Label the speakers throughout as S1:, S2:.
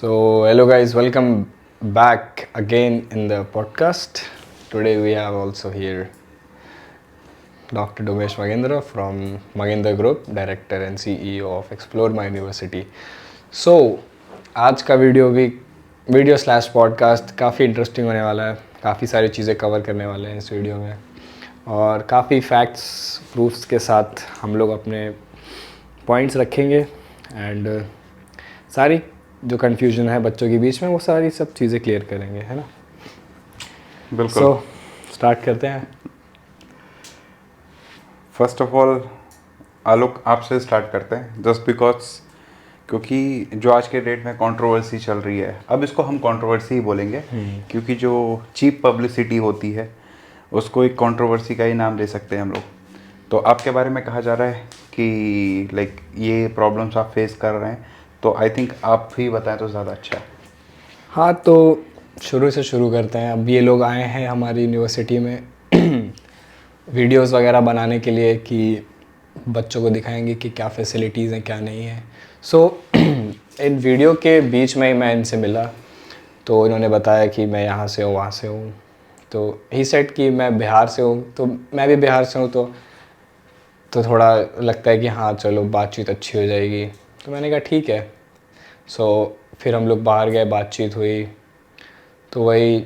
S1: So, hello guys, welcome back again in the podcast. Today we have also here Dr. Domesh Magendra from Magendra Group, Director and CEO of Explore My University. So, आज का video slash podcast काफ़ी interesting होने वाला है. काफ़ी सारी चीज़ें cover करने वाले हैं इस वीडियो में और काफ़ी फैक्ट्स प्रूफ्स के साथ हम लोग अपने पॉइंट्स रखेंगे एंड सारी जो कन्फ्यूजन है बच्चों के बीच में वो सारी सब चीज़ें क्लियर करेंगे, है ना.
S2: बिल्कुल.
S1: सो स्टार्ट करते हैं.
S2: फर्स्ट ऑफ ऑल आलोक आपसे स्टार्ट करते हैं जस्ट बिकॉज क्योंकि जो आज के डेट में कंट्रोवर्सी चल रही है, अब इसको हम कंट्रोवर्सी ही बोलेंगे क्योंकि जो चीप पब्लिसिटी होती है उसको एक कंट्रोवर्सी का ही नाम दे सकते हैं हम लोग. तो आपके बारे में कहा जा रहा है कि लाइक ये प्रॉब्लम्स आप फेस कर रहे हैं, तो आई थिंक आप ही बताएं तो ज़्यादा अच्छा है.
S1: हाँ, तो शुरू से शुरू करते हैं. अब ये लोग आए हैं हमारी यूनिवर्सिटी में वीडियोस वगैरह बनाने के लिए कि बच्चों को दिखाएंगे कि क्या फैसिलिटीज़ हैं क्या नहीं है. सो इन वीडियो के बीच में ही मैं इनसे मिला तो इन्होंने बताया कि मैं यहाँ से हूँ वहाँ से हूँ. तो ही सेड कि मैं बिहार से हूँ, तो मैं भी बिहार से हूँ. तो थोड़ा लगता है कि हाँ चलो बातचीत अच्छी हो जाएगी. तो मैंने कहा ठीक है. सो फिर हम लोग बाहर गए, बातचीत हुई. तो वही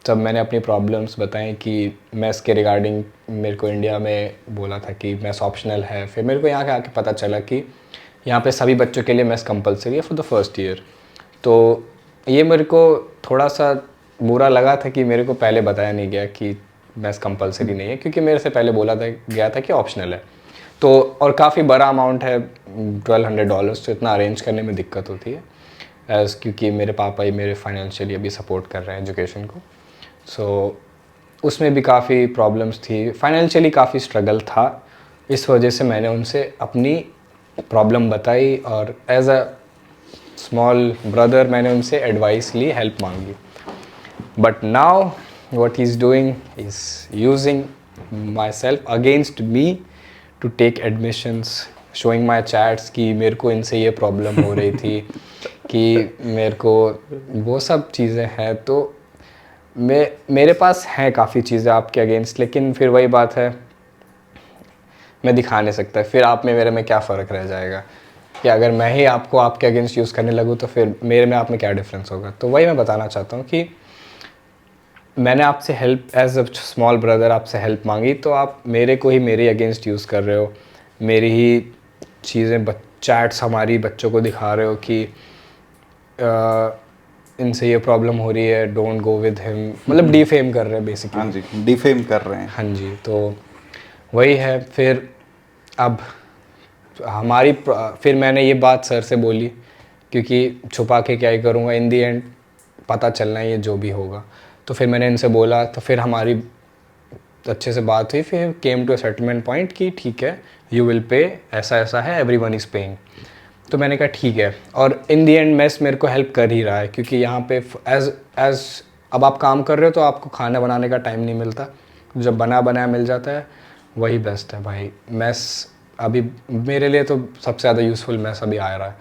S1: जब मैंने अपनी प्रॉब्लम्स बताई कि मैथ्स के रिगार्डिंग मेरे को इंडिया में बोला था कि मैथ्स ऑप्शनल है, फिर मेरे को यहाँ के आके पता चला कि यहाँ पे सभी बच्चों के लिए मैथ्स कंपलसरी है फॉर द फर्स्ट ईयर. तो ये मेरे को थोड़ा सा बुरा लगा था कि मेरे को पहले बताया नहीं गया कि मैथ्स कंपलसरी नहीं है, क्योंकि मेरे से पहले बोला था गया था कि ऑप्शनल है. तो और काफ़ी बड़ा अमाउंट है, $1200. तो इतना अरेंज करने में दिक्कत होती है क्योंकि मेरे पापा ही मेरे फाइनेंशियली अभी सपोर्ट कर रहे हैं एजुकेशन को. सो उसमें भी काफ़ी प्रॉब्लम्स थी, फाइनेंशियली काफ़ी स्ट्रगल था. इस वजह से मैंने उनसे अपनी प्रॉब्लम बताई और एज अ स्मॉल ब्रदर मैंने उनसे एडवाइस ली, हेल्प मांगी. But now what he's doing is using myself against me to take admissions, showing my chats कि मेरे को इनसे ये प्रॉब्लम हो रही थी कि मेरे को वो सब चीज़ें हैं. तो मेरे पास हैं काफ़ी चीज़ें आपके अगेंस्ट, लेकिन फिर वही बात है मैं दिखा नहीं सकता. फिर आप में मेरे में क्या फ़र्क रह जाएगा कि अगर मैं ही आपको आपके अगेंस्ट यूज़ करने लगूँ तो फिर मेरे में आप में क्या डिफरेंस होगा. तो वही मैं बताना चाहता हूँ कि मैंने आपसे help as a small brother आपसे हेल्प मांगी, तो आप मेरे को ही मेरे अगेंस्ट यूज़ कर रहे हो. मेरी ही चीज़ें चैट्स हमारी बच्चों को दिखा रहे हो कि इनसे ये प्रॉब्लम हो रही है, डोंट गो विद हिम, मतलब डिफेम कर रहे हैं बेसिकली.
S2: हाँ जी, डिफेम कर रहे हैं.
S1: हाँ जी. तो वही है. फिर अब फिर मैंने ये बात सर से बोली क्योंकि छुपा के क्या ही करूँगा, इन दी एंड पता चलना है ये जो भी होगा. तो फिर मैंने इनसे बोला, तो फिर हमारी अच्छे से बात हुई. फिर came to a settlement point कि ठीक है यू विल पे, ऐसा ऐसा है, एवरीवन इज़ पेइंग. तो मैंने कहा ठीक है. और इन दी एंड मेस मेरे को हेल्प कर ही रहा है क्योंकि यहाँ पे एज अब आप काम कर रहे हो तो आपको खाना बनाने का टाइम नहीं मिलता. जब बना बनाया मिल जाता है वही बेस्ट है भाई. मेस अभी मेरे लिए तो सबसे ज़्यादा यूज़फुल मेस अभी आ रहा है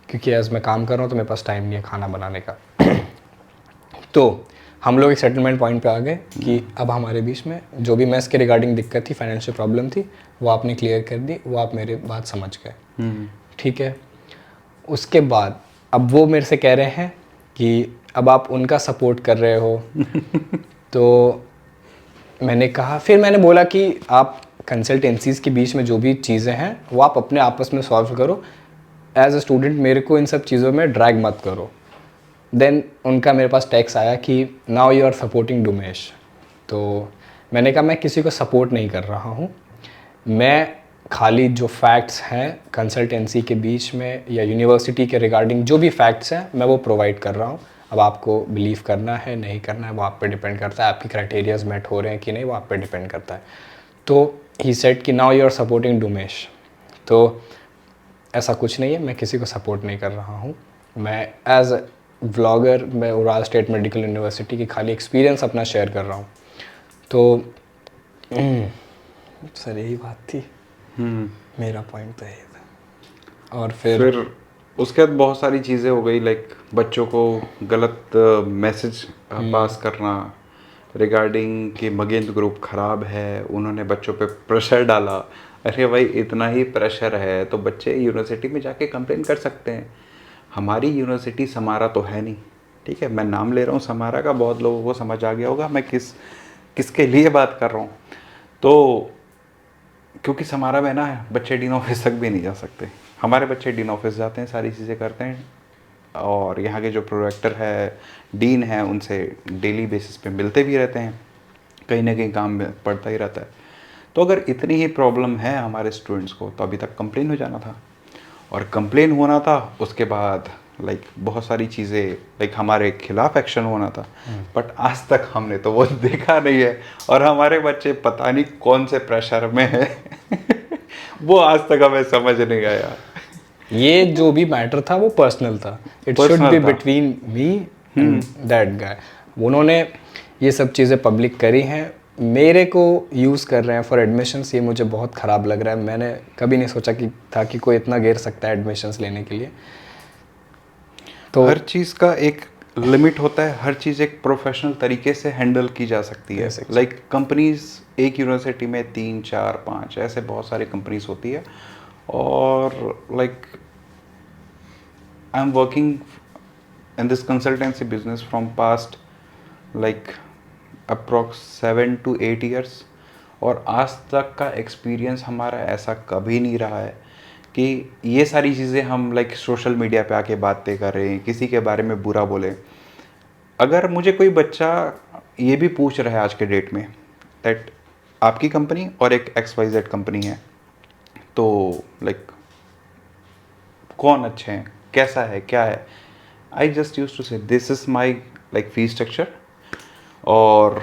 S1: क्योंकि एज मैं काम कर रहा हूँ तो मेरे पास टाइम नहीं है खाना बनाने का. तो हम लोग एक सेटलमेंट पॉइंट पे आ गए कि अब हमारे बीच में जो भी मैथ्स के रिगार्डिंग दिक्कत थी, फाइनेंशियल प्रॉब्लम थी, वो आपने क्लियर कर दी, वो आप मेरे बात समझ गए. ठीक है. उसके बाद अब वो मेरे से कह रहे हैं कि अब आप उनका सपोर्ट कर रहे हो. तो मैंने कहा, फिर मैंने बोला कि आप कंसल्टेंसीज़ के बीच में जो भी चीज़ें हैं वो आप अपने आपस में सॉल्व करो. एज अ स्टूडेंट मेरे को इन सब चीज़ों में ड्रैग मत करो. देन उनका मेरे पास टेक्स्ट आया कि नाउ यू आर सपोर्टिंग डोमेश. तो मैंने कहा मैं किसी को सपोर्ट नहीं कर रहा हूँ, मैं खाली जो फैक्ट्स हैं कंसल्टेंसी के बीच में या यूनिवर्सिटी के रिगार्डिंग जो भी फैक्ट्स हैं मैं वो प्रोवाइड कर रहा हूँ. अब आपको बिलीव करना है नहीं करना है वो आप पे डिपेंड करता है, आपकी क्राइटेरियाज मेट हो रहे हैं कि नहीं वो आप पे डिपेंड करता है. तो ही सेड कि नाउ यू आर सपोर्टिंग डोमेश. तो ऐसा कुछ नहीं है, मैं किसी को सपोर्ट नहीं कर रहा हूँ. मैं एज व्लॉगर मैं उराल स्टेट मेडिकल यूनिवर्सिटी की खाली एक्सपीरियंस अपना शेयर कर रहा हूँ. तो सर यही बात थी. मेरा पॉइंट तो यही था. और फिर
S2: उसके बाद बहुत सारी चीज़ें हो गई, लाइक बच्चों को गलत मैसेज पास करना रिगार्डिंग कि मगेंद्र ग्रुप ख़राब है, उन्होंने बच्चों पे प्रेशर डाला। अरे भाई इतना ही प्रेशर है तो बच्चे यूनिवर्सिटी में जाके कंप्लेन कर सकते हैं। हमारी यूनिवर्सिटी समारा तो है नहीं, ठीक है, मैं नाम ले रहा हूँ समारा का, बहुत लोगों को समझ आ गया होगा मैं किसके लिए बात कर रहा हूँ। तो क्योंकि समारा में ना बच्चे डीन ऑफिस तक भी नहीं जा सकते, हमारे बच्चे डीन ऑफिस जाते हैं, सारी चीज़ें करते हैं, और यहाँ के जो प्रोरेक्टर है, डीन है, उनसे डेली बेसिस पे मिलते भी रहते हैं, कहीं ना कहीं काम में पड़ता ही रहता है। तो अगर इतनी ही प्रॉब्लम है हमारे स्टूडेंट्स को तो अभी तक कंप्लेन हो जाना था, और कंप्लेन होना था उसके बाद लाइक बहुत सारी चीज़ें लाइक हमारे खिलाफ एक्शन होना था। बट आज तक हमने तो वो देखा नहीं है, और हमारे बच्चे पता नहीं कौन से प्रेशर में है वो आज तक हमें समझ नहीं आया।
S1: ये जो भी मैटर था वो पर्सनल था, इट शुड
S2: Personal
S1: बी
S2: था।
S1: Between me and that guy. उन्होंने ये सब चीज़ें पब्लिक करी हैं, मेरे को यूज़ कर रहे हैं फॉर एडमिशन्स, ये मुझे बहुत ख़राब लग रहा है। मैंने कभी नहीं सोचा कि कोई इतना गिर सकता है एडमिशन्स लेने के लिए। तो
S2: हर चीज़ का एक लिमिट होता है, हर चीज़ एक प्रोफेशनल तरीके से हैंडल की जा सकती है। लाइक कंपनीज एक यूनिवर्सिटी में 3 4 5 ऐसे बहुत सारी कंपनीज होती है, और like I am working in this consultancy business from past like approx 7 to 8 years, और आज तक का एक्सपीरियंस हमारा ऐसा कभी नहीं रहा है कि ये सारी चीज़ें हम लाइक सोशल मीडिया पे आके बातें कर रहे हैं, किसी के बारे में बुरा बोले। अगर मुझे कोई बच्चा ये भी पूछ रहा है आज के डेट में दैट आपकी कंपनी और एक XYZ कंपनी है, तो लाइक कौन अच्छे हैं, कैसा है, क्या है, आई जस्ट यूज टू से this is my like fee structure, और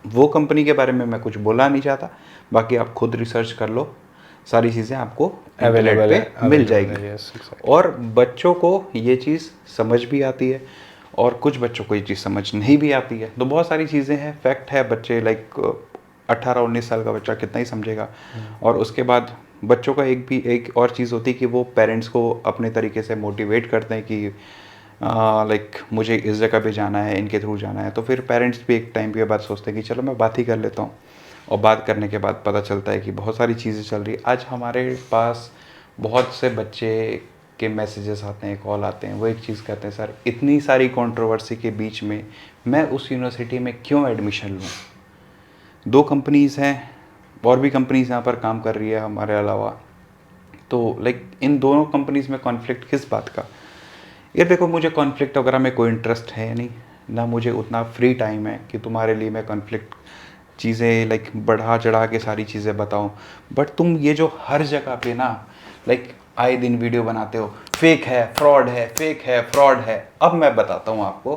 S2: वो कंपनी के बारे में मैं कुछ बोलना नहीं चाहता। बाकी आप खुद रिसर्च कर लो, सारी चीज़ें आपको
S1: अवेलेबल
S2: इंटरनेट पे मिल जाएगी। और बच्चों को ये चीज़ समझ भी आती है, और कुछ बच्चों को ये चीज़ समझ नहीं भी आती है। तो बहुत सारी चीज़ें हैं, फैक्ट है, बच्चे लाइक 18-19 साल का बच्चा कितना ही समझेगा। और उसके बाद बच्चों का एक और चीज़ होती है कि वो पेरेंट्स को अपने तरीके से मोटिवेट करते हैं कि लाइक मुझे इस जगह पे जाना है, इनके थ्रू जाना है। तो फिर पेरेंट्स भी एक टाइम के बाद सोचते हैं कि चलो मैं बात ही कर लेता हूँ, और बात करने के बाद पता चलता है कि बहुत सारी चीज़ें चल रही है। आज हमारे पास बहुत से बच्चे के मैसेजेस आते हैं, कॉल आते हैं, वो एक चीज़ कहते हैं, सर इतनी सारी कंट्रोवर्सी के बीच में मैं उस यूनिवर्सिटी में क्यों एडमिशन लूँ। 2 कंपनीज़ हैं, और भी कंपनीज़ यहाँ पर काम कर रही है हमारे अलावा, तो लाइक इन दोनों कंपनीज़ में कॉन्फ्लिक्ट किस बात का। ये देखो, मुझे कॉन्फ्लिक्ट वगैरह में कोई इंटरेस्ट है नहीं, ना मुझे उतना फ्री टाइम है कि तुम्हारे लिए मैं कॉन्फ्लिक्ट चीज़ें लाइक बढ़ा चढ़ा के सारी चीज़ें बताऊं। बट तुम ये जो हर जगह पे ना लाइक आए दिन वीडियो बनाते हो, फेक है, फ्रॉड है, फेक है, फ्रॉड है। अब मैं बताता हूँ आपको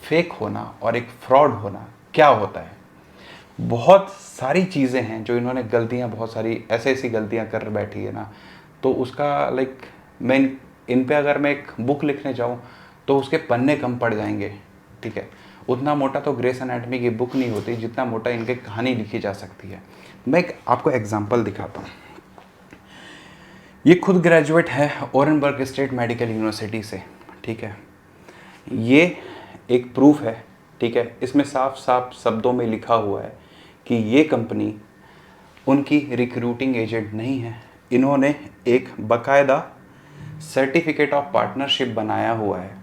S2: फेक होना और एक फ्रॉड होना क्या होता है। बहुत सारी चीज़ें हैं जो इन्होंने गलतियाँ, बहुत सारी ऐसी गलतियाँ कर बैठी है ना, तो उसका लाइक मैं इन पे अगर मैं एक बुक लिखने जाऊँ तो उसके पन्ने कम पड़ जाएंगे, ठीक है। उतना मोटा तो ग्रेस एनाटमी की बुक नहीं होती जितना मोटा इनकी कहानी लिखी जा सकती है। मैं एक आपको एग्जांपल दिखाता हूँ। ये खुद ग्रेजुएट है ओरेनबर्ग स्टेट मेडिकल यूनिवर्सिटी से, ठीक है। ये एक प्रूफ है, ठीक है। इसमें साफ साफ शब्दों में लिखा हुआ है कि ये कंपनी उनकी रिक्रूटिंग एजेंट नहीं है। इन्होंने एक बाकायदा सर्टिफिकेट ऑफ पार्टनरशिप बनाया हुआ है,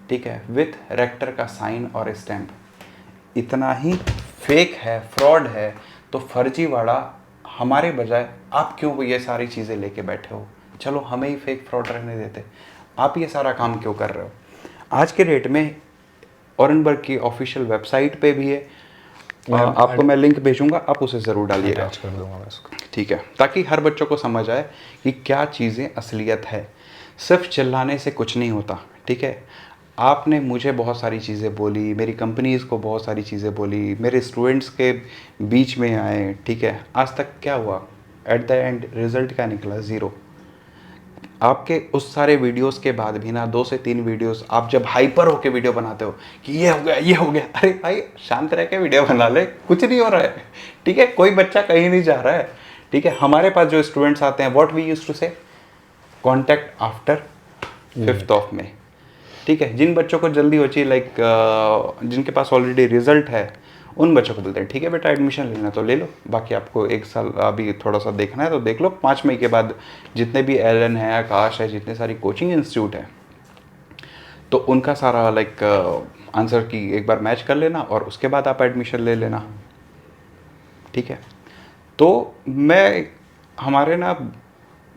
S2: ठीक है, विथ रेक्टर का साइन और स्टैंप। इतना ही फेक है, फ्रॉड है, तो फर्जीवाड़ा हमारे बजाय आप क्यों ये सारी चीज़ें लेके बैठे हो। चलो हमें ही फेक फ्रॉड रहने देते, आप ये सारा काम क्यों कर रहे हो। आज के डेट में ओरेनबर्ग की ऑफिशियल वेबसाइट पे भी है, आपको मैं लिंक भेजूंगा, आप उसे ज़रूर डालिएगा,
S1: अटैच कर दूंगा मैं उसको,
S2: ठीक है, ताकि हर बच्चों को समझ आए कि क्या चीज़ें असलियत है। सिर्फ चिल्लाने से कुछ नहीं होता, ठीक है। आपने मुझे बहुत सारी चीज़ें बोली, मेरी कंपनीज़ को बहुत सारी चीज़ें बोली, मेरे स्टूडेंट्स के बीच में आए, ठीक है। आज तक क्या हुआ, एट द एंड रिजल्ट क्या निकला, ज़ीरो। आपके उस सारे वीडियोस के बाद भी ना 2 से 3 वीडियोस आप जब हाइपर होके वीडियो बनाते हो कि ये हो गया, ये हो गया, अरे भाई शांत रह के वीडियो बना ले, कुछ नहीं हो रहा है, ठीक है। कोई बच्चा कहीं नहीं जा रहा है, ठीक है। हमारे पास जो स्टूडेंट्स आते हैं, व्हाट वी यूज्ड टू से, कॉन्टैक्ट आफ्टर 5th ऑफ में, ठीक है। जिन बच्चों को जल्दी हो चाहिए, लाइक जिनके पास ऑलरेडी रिजल्ट है, उन बच्चों को बोलते हैं ठीक है बेटा एडमिशन लेना तो ले लो, बाकी आपको 1 साल अभी थोड़ा सा देखना है तो देख लो। 5 मई के बाद जितने भी एलन है, आकाश है, जितने सारी कोचिंग इंस्टीट्यूट है, तो उनका सारा लाइक आंसर की एक बार मैच कर लेना और उसके बाद आप एडमिशन ले लेना, ठीक है। तो मैं, हमारे ना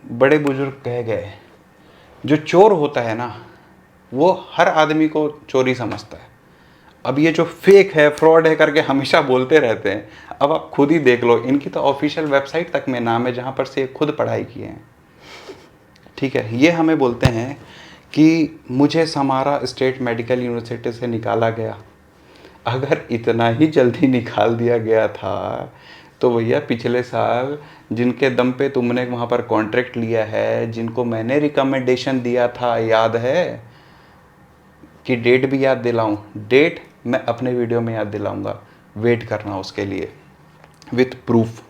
S2: बड़े बुजुर्ग कह गए, जो चोर होता है ना वो हर आदमी को चोरी समझता है। अब ये जो फेक है, फ्रॉड है करके हमेशा बोलते रहते हैं, अब आप खुद ही देख लो, इनकी तो ऑफिशियल वेबसाइट तक में नाम है जहाँ पर से खुद पढ़ाई किए हैं, ठीक है। ये हमें बोलते हैं कि मुझे समारा स्टेट मेडिकल यूनिवर्सिटी से निकाला गया। अगर इतना ही जल्दी निकाल दिया गया था तो भैया पिछले साल जिनके दम पे तुमने वहाँ पर कॉन्ट्रैक्ट लिया है, जिनको मैंने रिकमेंडेशन दिया था, याद है कि डेट भी याद दिलाऊं? डेट मैं अपने वीडियो में याद दिलाऊंगा, वेट करना उसके लिए विथ प्रूफ।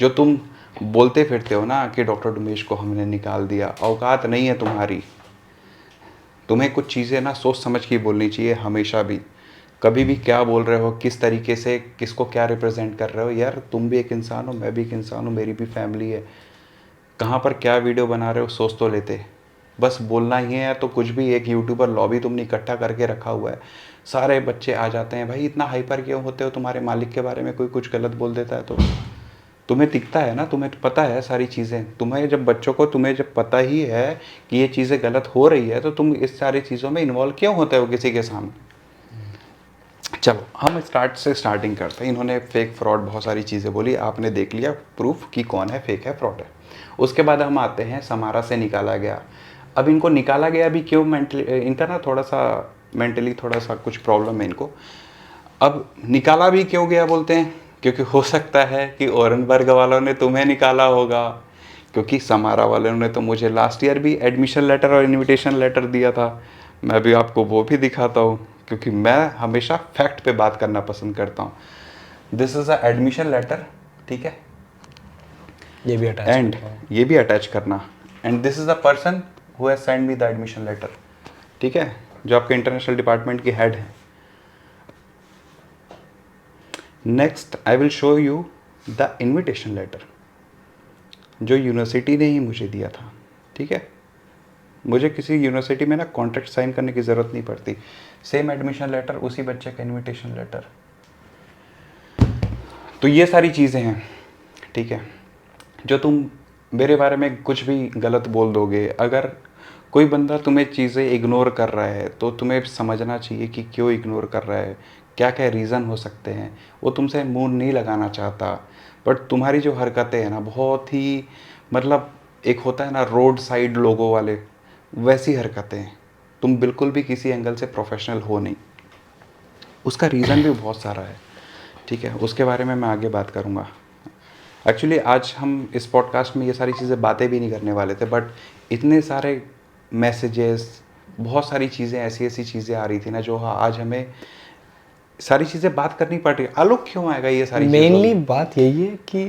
S2: जो तुम बोलते फिरते हो ना कि डॉक्टर डुमेश को हमने निकाल दिया, औकात नहीं है तुम्हारी। तुम्हें कुछ चीज़ें ना सोच समझ के बोलनी चाहिए हमेशा भी। कभी भी क्या बोल रहे हो, किस तरीके से किसको क्या रिप्रेजेंट कर रहे हो, यार तुम भी एक इंसान हो, मैं भी एक इंसान हूँ, मेरी भी फैमिली है। कहाँ पर क्या वीडियो बना रहे हो सोच तो लेते। बस बोलना ही है तो कुछ भी, एक यूट्यूबर लॉबी तुमने इकट्ठा करके रखा हुआ है, सारे बच्चे आ जाते हैं। भाई इतना हाइपर क्यों होते हो? तुम्हारे मालिक के बारे में कोई कुछ गलत बोल देता है तो तुम्हें दिखता है ना, तुम्हें पता है सारी चीज़ें। तुम्हें जब बच्चों को, तुम्हें जब पता ही है कि ये चीज़ें गलत हो रही है तो तुम इस सारी चीज़ों में इन्वॉल्व क्यों होते हो किसी के सामने? चलो हम स्टार्टिंग करते हैं। इन्होंने फेक फ्रॉड बहुत सारी चीज़ें बोली, आपने देख लिया प्रूफ कि कौन है फेक है फ्रॉड है। उसके बाद हम आते हैं समारा से निकाला गया। अब इनको निकाला गया भी क्यों? मेंटली इनका ना थोड़ा सा मेंटली थोड़ा सा कुछ प्रॉब्लम है इनको। अब निकाला भी क्यों गया बोलते हैं? क्योंकि हो सकता है कि ओरेनबर्ग वालों ने तुम्हें निकाला होगा, क्योंकि समारा वालों ने तो मुझे लास्ट ईयर भी एडमिशन लेटर और इनविटेशन लेटर दिया था। मैं भी आपको वो भी दिखाता हूँ, क्योंकि मैं हमेशा फैक्ट पे बात करना पसंद करता हूँ। This is a admission letter, ठीक है,
S1: ये भी अटैच
S2: एंड ये भी अटैच करना। And this is a person who has send me the admission letter, ठीक है, जो आपके इंटरनेशनल डिपार्टमेंट की हेड है। Next I will show you the invitation letter जो यूनिवर्सिटी ने ही मुझे दिया था, ठीक है। मुझे किसी यूनिवर्सिटी में ना कॉन्ट्रैक्ट साइन करने की ज़रूरत नहीं पड़ती। सेम एडमिशन लेटर, उसी बच्चे का इनविटेशन लेटर। तो ये सारी चीज़ें हैं, ठीक है, जो तुम मेरे बारे में कुछ भी गलत बोल दोगे। अगर कोई बंदा तुम्हें चीज़ें इग्नोर कर रहा है तो तुम्हें समझना चाहिए कि क्यों इग्नोर कर रहा है, क्या क्या रीज़न हो सकते हैं। वो तुमसे मुंह नहीं लगाना चाहता, बट तुम्हारी जो हरकतें हैं ना बहुत ही, मतलब एक होता है ना रोड साइड लोगों वाले, वैसी हरकतें हैं। तुम बिल्कुल भी किसी एंगल से प्रोफेशनल हो नहीं। उसका रीज़न भी बहुत सारा है, ठीक है, उसके बारे में मैं आगे बात करूँगा। एक्चुअली आज हम इस पॉडकास्ट में ये सारी चीज़ें बातें भी नहीं करने वाले थे, बट इतने सारे मैसेजेस, बहुत सारी चीज़ें, ऐसी ऐसी चीज़ें आ रही थी ना, जो हाँ आज हमें सारी चीज़ें बात करनी पड़ रही है। आलोक क्यों आएगा ये सारी चीज़ें?
S1: मेनली बात यही है कि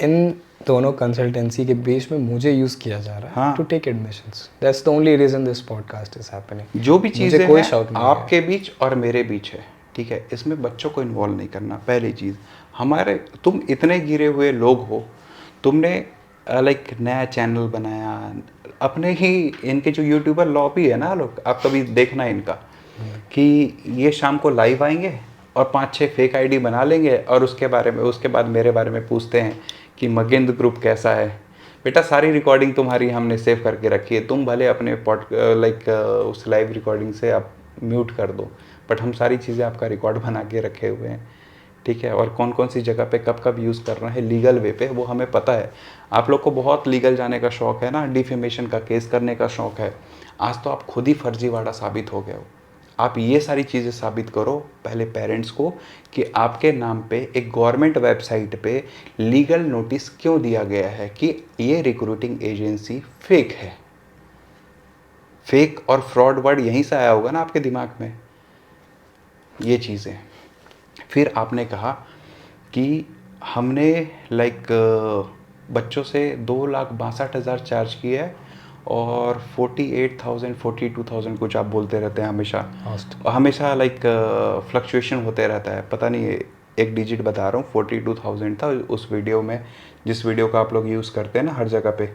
S1: इन दोनों कंसल्टेंसी के बीच में मुझे यूज़ किया जा रहा है
S2: हाँ।
S1: To take admissions. That's the only reason this podcast is happening.
S2: जो भी चीज़ें
S1: कोई
S2: हैं
S1: शौक नहीं है।
S2: आपके बीच और मेरे बीच है, ठीक है, इसमें बच्चों को इन्वॉल्व नहीं करना। पहली चीज़, हमारे, तुम इतने गिरे हुए लोग हो, तुमने लाइक नया चैनल बनाया अपने ही, इनके जो यूट्यूबर लॉबी है ना लोग, आप कभी देखना इनका कि ये शाम को लाइव आएंगे और 5-6 फेक आईडी बना लेंगे और उसके बाद मेरे बारे में पूछते हैं कि मगिंद ग्रुप कैसा है। बेटा सारी रिकॉर्डिंग तुम्हारी हमने सेव करके रखी है, तुम भले अपने उस लाइव रिकॉर्डिंग से आप म्यूट कर दो, बट हम सारी चीज़ें आपका रिकॉर्ड बना के रखे हुए हैं, ठीक है। और कौन कौन सी जगह पे कब कब यूज़ करना है लीगल वे पे, वो हमें पता है। आप लोग को बहुत लीगल जाने का शौक़ है ना, डिफेमेशन का केस करने का शौक़ है। आज तो आप खुद ही फर्जीवाड़ा साबित हो गए हो। आप ये सारी चीज़ें साबित करो पहले पेरेंट्स को कि आपके नाम पे एक गवर्नमेंट वेबसाइट पे लीगल नोटिस क्यों दिया गया है कि ये रिक्रूटिंग एजेंसी फेक है। फेक और फ्रॉड वर्ड यहीं से आया होगा ना आपके दिमाग में, ये चीज़ें। फिर आपने कहा कि हमने बच्चों से 2,62,000 चार्ज किया है और 48,000 42,000 कुछ आप बोलते रहते हैं हमेशा।
S1: हॉस्टल
S2: और हमेशा लाइक फ्लक्चुएशन होते रहता है, पता नहीं एक डिजिट बता रहा हूँ, 42,000 था उस वीडियो में, जिस वीडियो का आप लोग यूज़ करते हैं ना हर जगह पे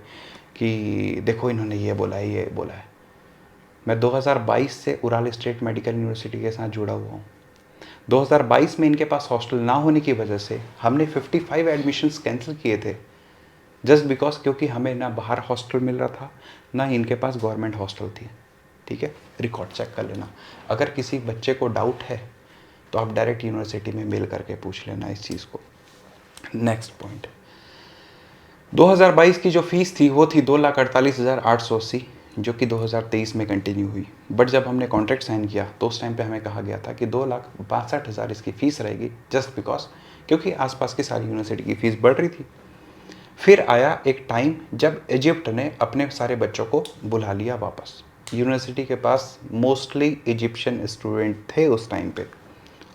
S2: कि देखो इन्होंने ये बोला है ये बोला है। मैं 2022 से उराल स्टेट मेडिकल यूनिवर्सिटी के साथ जुड़ा हुआ हूँ। 2022 में इनके पास हॉस्टल ना होने की वजह से हमने 55 एडमिशन्स कैंसिल किए थे, जस्ट बिकॉज क्योंकि हमें ना बाहर हॉस्टल मिल रहा था ना इनके पास गवर्नमेंट हॉस्टल थी। ठीक है, रिकॉर्ड चेक कर लेना। अगर किसी बच्चे को डाउट है तो आप डायरेक्ट यूनिवर्सिटी में मेल करके पूछ लेना इस चीज़ को। नेक्स्ट पॉइंट, 2022 की जो फीस थी वो थी 2,48,880, जो कि 2023 में कंटिन्यू हुई। बट जब हमने कॉन्ट्रैक्ट साइन किया तो उस टाइम पे हमें कहा गया था कि 2,62,000 इसकी फ़ीस रहेगी, जस्ट बिकॉज क्योंकि आसपास की सारी यूनिवर्सिटी की फ़ीस बढ़ रही थी। फिर आया एक टाइम जब इजिप्ट ने अपने सारे बच्चों को बुला लिया वापस। यूनिवर्सिटी के पास मोस्टली इजिप्शियन स्टूडेंट थे उस टाइम पे,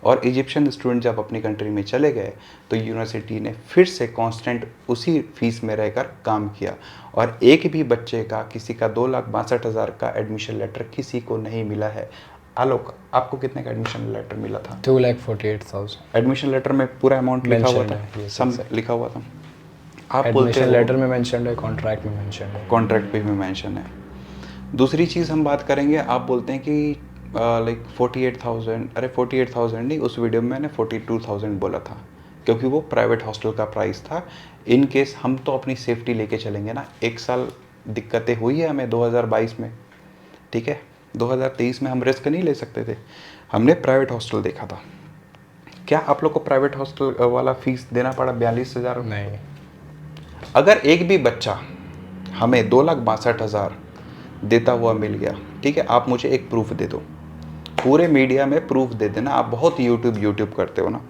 S2: और इजिप्शियन स्टूडेंट जब अपनी कंट्री में चले गए तो यूनिवर्सिटी ने फिर से कांस्टेंट उसी फीस में रहकर काम किया, और एक भी बच्चे का किसी का 2,62,000 का एडमिशन लेटर किसी को नहीं मिला है। आलोक, आपको कितने का एडमिशन लेटर मिला था?
S1: 2,48,000
S2: एडमिशन लेटर में पूरा अमाउंट लिखा हुआ
S1: Mentioned
S2: था,
S1: है, yes,
S2: सम
S1: exactly.
S2: लिखा हुआ था। आप बोलते
S1: एडमिशन
S2: हो
S1: लेटर में मेंशन है, कॉन्ट्रैक्ट में मेंशन है।
S2: कॉन्ट्रैक्ट पे भी मेंशन है। दूसरी चीज़ हम बात करेंगे, आप बोलते हैं कि लाइक 48,000, अरे 48,000 नहीं, उस वीडियो में मैंने 42,000 बोला था क्योंकि वो प्राइवेट हॉस्टल का प्राइस था। इन केस हम तो अपनी सेफ्टी लेके चलेंगे ना, एक साल दिक्कतें हुई है हमें 2022 में, ठीक है, 2023 में हम रिस्क नहीं ले सकते थे, हमने प्राइवेट हॉस्टल देखा था। क्या आप लोग को प्राइवेट हॉस्टल वाला फीस देना पड़ा 42,000?
S1: नहीं,
S2: अगर एक भी बच्चा हमें 2,62,000 देता हुआ मिल गया, ठीक है, आप मुझे एक प्रूफ दे दो, पूरे मीडिया में प्रूफ दे देना, आप बहुत यूट्यूब करते हो ना,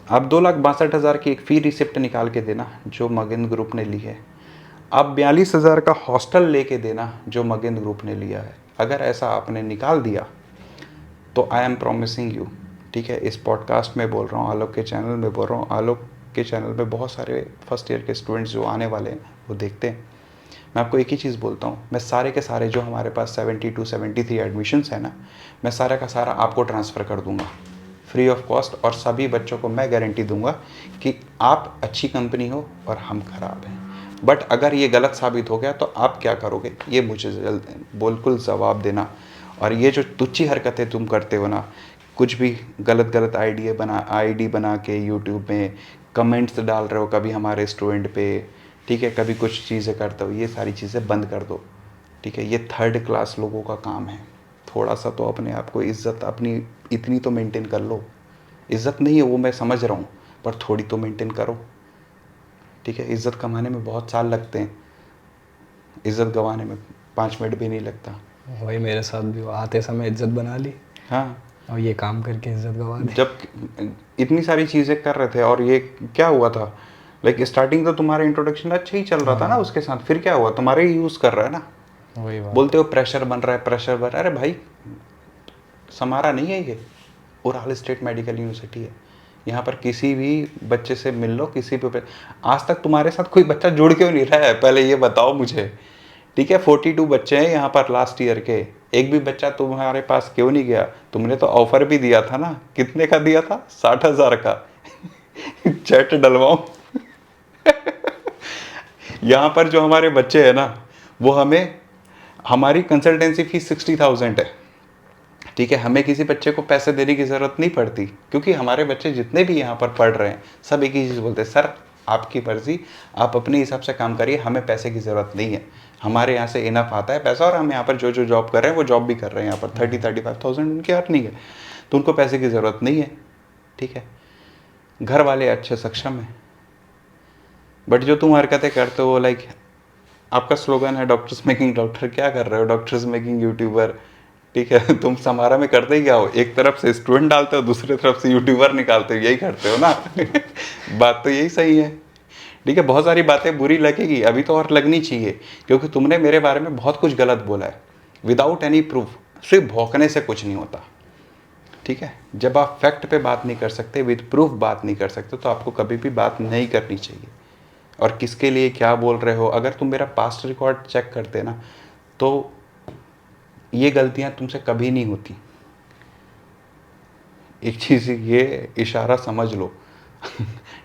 S2: आप 2,62,000 की एक फ़ी रिसिप्ट निकाल के देना जो मगिंद ग्रुप ने ली है, आप 42,000 का हॉस्टल लेके देना जो मगिंद ग्रुप ने लिया है। अगर ऐसा आपने निकाल दिया तो आई एम प्रॉमिसिंग यू, ठीक है, इस पॉडकास्ट में बोल रहा हूँ, आलोक के चैनल में बोल रहा हूँ, आलोक के चैनल पे बहुत सारे फर्स्ट ईयर के स्टूडेंट्स जो आने वाले हैं वो देखते हैं। मैं आपको एक ही चीज़ बोलता हूँ, मैं सारे के सारे जो हमारे पास 72 73 एडमिशन्स हैं ना, मैं सारा का सारा आपको ट्रांसफ़र कर दूंगा फ्री ऑफ कॉस्ट, और सभी बच्चों को मैं गारंटी दूंगा कि आप अच्छी कंपनी हो और हम ख़राब हैं। बट अगर ये गलत साबित हो गया तो आप क्या करोगे, ये मुझे बिल्कुल जवाब देना। और ये जो तुच्छी हरकतें तुम करते हो ना, कुछ भी गलत आईडी बना के यूट्यूब में कमेंट्स डाल रहे हो कभी हमारे स्टूडेंट पे, ठीक है, कभी कुछ चीज़ें करते हो, ये सारी चीज़ें बंद कर दो, ठीक है, ये थर्ड क्लास लोगों का काम है। थोड़ा सा तो अपने आप को इज्जत अपनी इतनी तो मेंटेन कर लो, इज्जत नहीं है वो मैं समझ रहा हूँ, पर थोड़ी तो मेंटेन करो, ठीक है। इज्जत कमाने में बहुत साल लगते हैं, इज्जत गंवाने में 5 मिनट भी नहीं लगता।
S1: वही मेरे साथ भी हुआ, आते समय इज्जत बना ली
S2: हाँ,
S1: और ये काम करके इज्जत गवा दी।
S2: जब इतनी सारी चीज़ें कर रहे थे, और ये क्या हुआ था, लाइक स्टार्टिंग तो तुम्हारा इंट्रोडक्शन अच्छा ही चल रहा था ना, उसके साथ फिर क्या हुआ, तुम्हारे ही यूज़ कर रहा है ना,
S1: वही बात।
S2: बोलते हो प्रेशर बन रहा है, प्रेशर बन रहा है। अरे भाई, समारा नहीं है ये, उराल स्टेट मेडिकल यूनिवर्सिटी है, यहाँ पर किसी भी बच्चे से मिल लो, किसी पे आज तक तुम्हारे साथ कोई बच्चा जुड़ क्यों नहीं रहा है, पहले ये बताओ मुझे, ठीक है। 42 बच्चे हैं यहाँ पर लास्ट ईयर के, एक भी बच्चा तुम्हारे पास क्यों नहीं गया? तुमने तो ऑफर भी दिया था ना, कितने का दिया था? 60,000 का चैट डलवाऊं यहाँ पर जो हमारे बच्चे हैं ना, वो हमारी कंसल्टेंसी फीस 60,000 है, ठीक है, हमें किसी बच्चे को पैसे देने की ज़रूरत नहीं पड़ती, क्योंकि हमारे बच्चे जितने भी यहाँ पर पढ़ रहे हैं सब एक ही चीज़ बोलते हैं, सर आपकी मर्जी, आप अपने हिसाब से काम करिए, हमें पैसे की ज़रूरत नहीं है, हमारे यहाँ से इनफ आता है पैसा, और हम यहाँ पर जो जॉब कर रहे हैं वो जॉब भी कर रहे हैं, यहाँ पर 30-35,000 उनकी अर्निंग है, तो उनको पैसे की ज़रूरत नहीं है, ठीक है। घर वाले अच्छे सक्षम हैं, बट जो तुम हरकतें करते हो, लाइक आपका स्लोगन है डॉक्टर्स मेकिंग डॉक्टर, क्या कर रहे हो, डॉक्टर्स मेकिंग यूट्यूबर, ठीक है, तुम समारा में करते ही क्या हो, एक तरफ से स्टूडेंट डालते हो, दूसरी तरफ से यूट्यूबर निकालते हो, यही करते हो ना बात तो यही सही है, ठीक है। बहुत सारी बातें बुरी लगेगी, अभी तो और लगनी चाहिए, क्योंकि तुमने मेरे बारे में बहुत कुछ गलत बोला है विदाउट एनी प्रूफ, सिर्फ भौंकने से कुछ नहीं होता, ठीक है। जब आप फैक्ट पे बात नहीं कर सकते, विद प्रूफ बात नहीं कर सकते, तो आपको कभी भी बात नहीं करनी चाहिए। और किसके लिए क्या बोल रहे हो, अगर तुम मेरा पास्ट रिकॉर्ड चेक करते ना, तो ये गलतियां तुमसे कभी नहीं होती। एक चीज़ ये इशारा समझ लो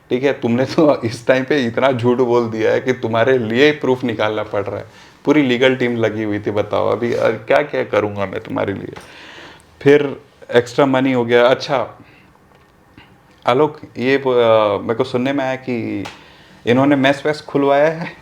S2: ठीक है, तुमने तो इस टाइम पे इतना झूठ बोल दिया है कि तुम्हारे लिए प्रूफ निकालना पड़ रहा है। पूरी लीगल टीम लगी हुई थी, बताओ अभी क्या क्या करूँगा मैं तुम्हारे लिए। फिर एक्स्ट्रा मनी हो गया। अच्छा आलोक, ये मेरे को सुनने में आया कि इन्होंने मेस वेस खुलवाया है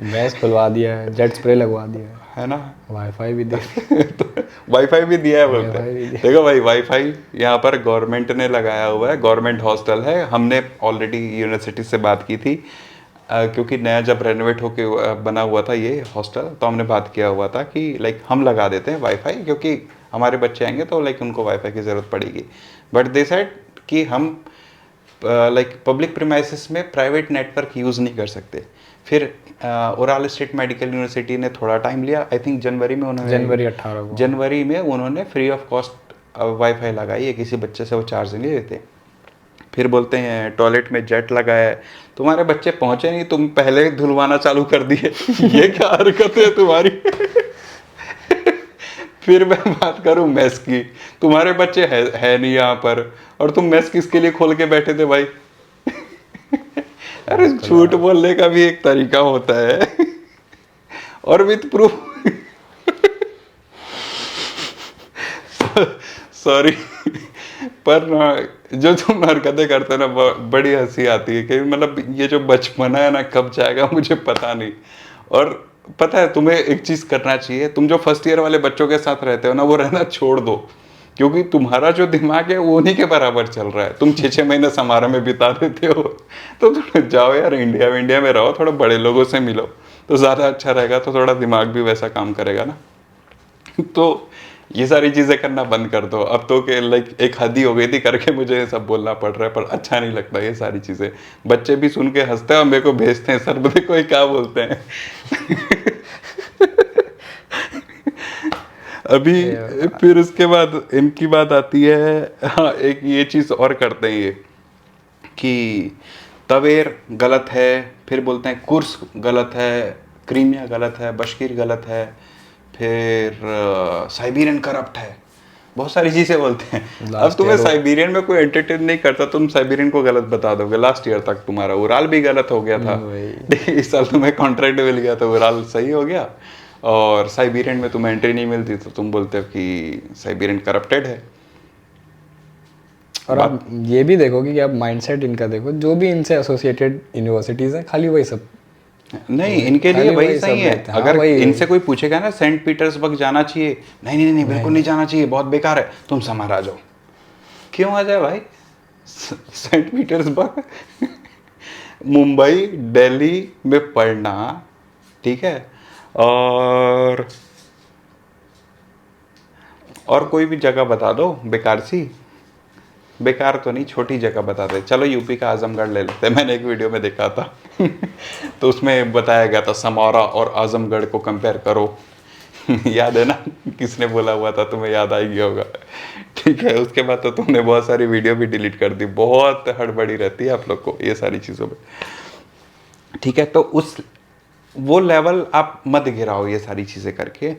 S1: मैच खुलवा दिया है, जेट स्प्रे लगवा दिया
S2: है ना,
S1: वाईफाई भी दिया
S2: तो वाईफाई भी दिया है बोलते
S1: वाईफाई भी
S2: हैं।
S1: दिया।
S2: देखो भाई, वाईफाई यहाँ पर गवर्नमेंट ने लगाया हुआ है, गवर्नमेंट हॉस्टल है। हमने ऑलरेडी यूनिवर्सिटी से बात की थी क्योंकि नया जब रेनोवेट होके बना हुआ था ये हॉस्टल, तो हमने बात किया हुआ था कि लाइक हम लगा देते हैं वाईफाई, क्योंकि हमारे बच्चे आएंगे तो लाइक उनको वाईफाई की ज़रूरत पड़ेगी। बट दे सेड कि हम लाइक पब्लिक प्रीमाइसेस में प्राइवेट नेटवर्क यूज़ नहीं कर सकते। फिर ओराल स्टेट मेडिकल यूनिवर्सिटी ने थोड़ा टाइम लिया, आई थिंक जनवरी में उन्होंने जनवरी में उन्होंने फ्री ऑफ कॉस्ट वाईफाई लगाई है, किसी बच्चे से वो चार्ज नहीं लेते। फिर बोलते हैं टॉयलेट में जेट लगाया है, तुम्हारे बच्चे पहुंचे नहीं, तुम पहले धुलवाना चालू कर दिए ये क्या हरकत है तुम्हारी फिर मैं बात करूं मेस की, तुम्हारे बच्चे है नहीं यहाँ पर और तुम मेस किसके लिए खोल के बैठे थे भाई अरे झूठ बोलने का भी एक तरीका होता है और विथ प्रूफ सॉरी पर ना जो तुम हरकतें करते हो ना बड़ी हंसी आती है कि मतलब ये जो बचपना है ना कब जाएगा मुझे पता नहीं। और पता है तुम्हें एक चीज़ करना चाहिए, तुम जो फर्स्ट ईयर वाले बच्चों के साथ रहते हो ना वो रहना छोड़ दो, क्योंकि तुम्हारा जो दिमाग है वो उन्हीं के बराबर चल रहा है। तुम 6-6 महीने समारोह में बिता देते हो, तो तुम जाओ यार इंडिया में रहो, थोड़ा बड़े लोगों से मिलो तो ज़्यादा अच्छा रहेगा, तो थोड़ा दिमाग भी वैसा काम करेगा ना तो ये सारी चीज़ें करना बंद कर दो अब तो, कि लाइक एक हद ही हो गई थी करके मुझे ये सब बोलना पड़ रहा है, पर अच्छा नहीं लगता ये सारी चीज़ें। बच्चे भी सुन के हंसते हैं और मेरे को भेजते हैं, सर देखो ये क्या बोलते हैं अभी फिर उसके बाद इनकी बात आती है। हाँ एक ये चीज़ और करते हैं ये कि तवेर गलत है, फिर बोलते हैं कुर्स गलत है, क्रीमिया गलत है, बशकीर गलत है, फिर साइबेरियन करप्ट है, बहुत सारी चीज़ें बोलते हैं। अब तुम्हें साइबेरियन में कोई एंटरटेन नहीं करता, तुम साइबेरियन को गलत बता दोगे। लास्ट ईयर तक तुम्हारा उराल भी गलत हो गया था इस साल तुम्हें कॉन्ट्रैक्ट मिल गया तो उराल सही हो गया, और साइबेरियन में तुम्हें एंट्री नहीं मिलती तो तुम बोलते हो कि साइबेरियन करप्टेड है।
S1: और आप ये भी देखोगे कि आप माइंडसेट इनका देखो, जो भी इनसे एसोसिएटेड यूनिवर्सिटीज़ हैं खाली वही सब
S2: नहीं, इनके लिए वही सही है।
S1: हाँ,
S2: अगर इनसे कोई पूछेगा ना सेंट पीटर्सबर्ग जाना चाहिए, नहीं नहीं नहीं बिल्कुल नहीं जाना चाहिए, बहुत बेकार है, तुम समार आ जाओ। क्यों आ जाए भाई सेंट पीटर्सबर्ग मुंबई दिल्ली में पढ़ना, ठीक है, और कोई भी जगह बता दो बेकार सी, बेकार तो नहीं छोटी जगह बताते। चलो यूपी का आजमगढ़ ले लेते हैं, मैंने एक वीडियो में देखा था तो उसमें बताया गया था समौरा और आजमगढ़ को कंपेयर करो याद है ना, किसने बोला हुआ था, तुम्हें याद आ गया होगा, ठीक है। उसके बाद तो तुमने बहुत सारी वीडियो भी डिलीट कर दी, बहुत हड़बड़ी रहती है आप लोग को ये सारी चीज़ों में, ठीक है। तो उस वो लेवल आप मत गिराओ ये सारी चीज़ें करके।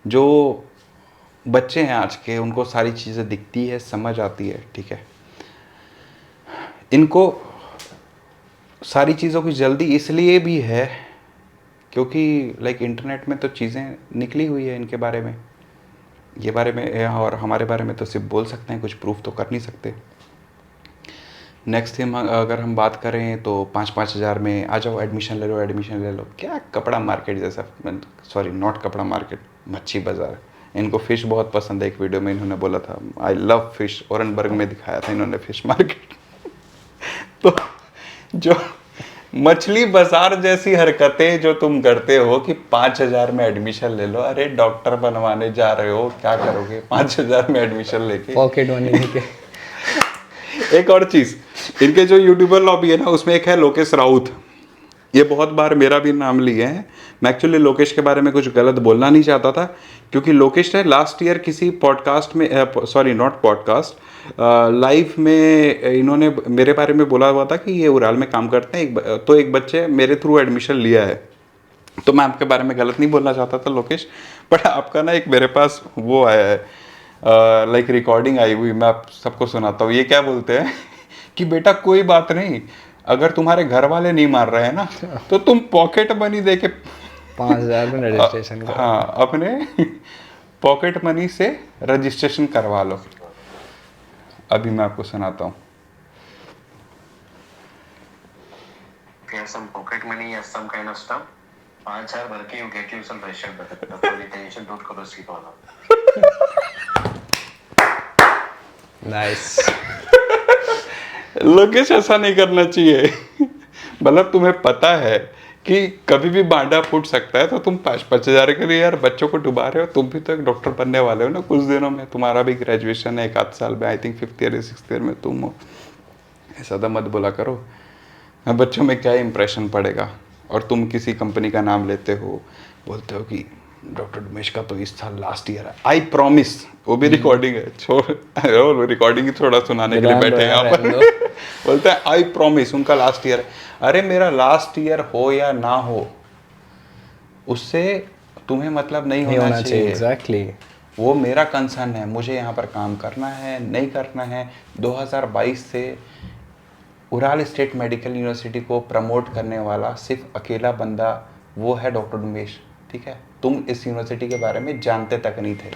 S2: जो बच्चे हैं आज के उनको सारी चीज़ें दिखती है, समझ आती है, ठीक है। इनको सारी चीज़ों की जल्दी इसलिए भी है क्योंकि लाइक इंटरनेट में तो चीज़ें निकली हुई है इनके बारे में, ये बारे में, और हमारे बारे में तो सिर्फ बोल सकते हैं, कुछ प्रूफ तो कर नहीं सकते। नेक्स्ट थिंग अगर हम बात करें तो 5-5 हज़ार में आ जाओ, एडमिशन ले लो, एडमिशन ले लो। क्या कपड़ा मार्केट जैसा, सॉरी नॉट कपड़ा मार्केट, मच्छी बाज़ार। इनको फ़िश बहुत पसंद है, एक वीडियो में इन्होंने बोला था आई लव फिश, ओरेनबर्ग में दिखाया था इन्होंने फिश मार्केट तो जो मछली बाजार जैसी हरकतें जो तुम करते हो कि 5,000 में एडमिशन ले लो, अरे डॉक्टर बनवाने जा रहे हो, क्या करोगे 5,000 में एडमिशन लेके,
S1: पॉकेट मनी लेके
S2: एक और चीज़, इनके जो यूट्यूबर लॉबी है ना उसमें एक है लोकेश राउत, ये बहुत बार मेरा भी नाम लिए हैं। मैं एक्चुअली लोकेश के बारे में कुछ गलत बोलना नहीं चाहता था, क्योंकि लोकेश ने लास्ट ईयर किसी पॉडकास्ट में, सॉरी नॉट पॉडकास्ट, लाइव में इन्होंने मेरे बारे में बोला हुआ था कि ये उराल में काम करते हैं, तो एक बच्चे मेरे थ्रू एडमिशन लिया है, तो मैं आपके बारे में गलत नहीं बोलना चाहता था लोकेश, बट आपका ना एक मेरे पास वो आया है, लाइक रिकॉर्डिंग आई हुई, मैं आप सबको सुनाता हूँ। ये क्या बोलते हैं कि बेटा कोई बात नहीं, अगर तुम्हारे घर वाले नहीं मार रहे हैं ना तो तुम पॉकेट मनी दे के
S1: 5,000 में रजिस्ट्रेशन करो।
S2: हाँ अपने पॉकेट मनी से रजिस्ट्रेशन करवा लो। अभी मैं आपको सुनाता हूँ।
S3: Have some pocket money or some kind of stuff. 5,000 भर के you get yourself registered better. तो कोई टेंशन don't करो इसकी वाला।
S1: नाइस।
S2: लोकेश ऐसा नहीं करना चाहिए। मतलब तुम्हें पता है कि कभी भी बांडा फूट सकता है, तो तुम 5,000 के लिए यार बच्चों को डुबा रहे हो। तुम भी तो एक डॉक्टर बनने वाले हो ना कुछ दिनों में, तुम्हारा भी ग्रेजुएशन है 1 आध साल में, आई थिंक 5th ईयर या 6th ईयर में तुम हो। ऐसा तो मत बोला करो, बच्चों में क्या इंप्रेशन पड़ेगा। और तुम किसी कंपनी का नाम लेते हो, बोलते हो कि डॉक्टर उमेश का तो इस साल लास्ट ईयर है, आई प्रॉमिस। वो भी रिकॉर्डिंग है, छोड़ रिकॉर्डिंग ही थोड़ा सुनाने के लिए बैठे हैं यहाँ पर। बोलते हैं आई प्रॉमिस उनका लास्ट ईयर है। अरे मेरा लास्ट ईयर हो या ना हो, उससे तुम्हें मतलब नहीं होना चाहिए।
S1: एग्जैक्टली।
S2: वो मेरा कंसर्न है, मुझे यहाँ पर काम करना है नहीं करना है। 2022 से उराल स्टेट मेडिकल यूनिवर्सिटी को प्रमोट करने वाला सिर्फ अकेला बंदा वो है डॉक्टर उमेश, ठीक है। तुम इस यूनिवर्सिटी के बारे में जानते तक नहीं थे,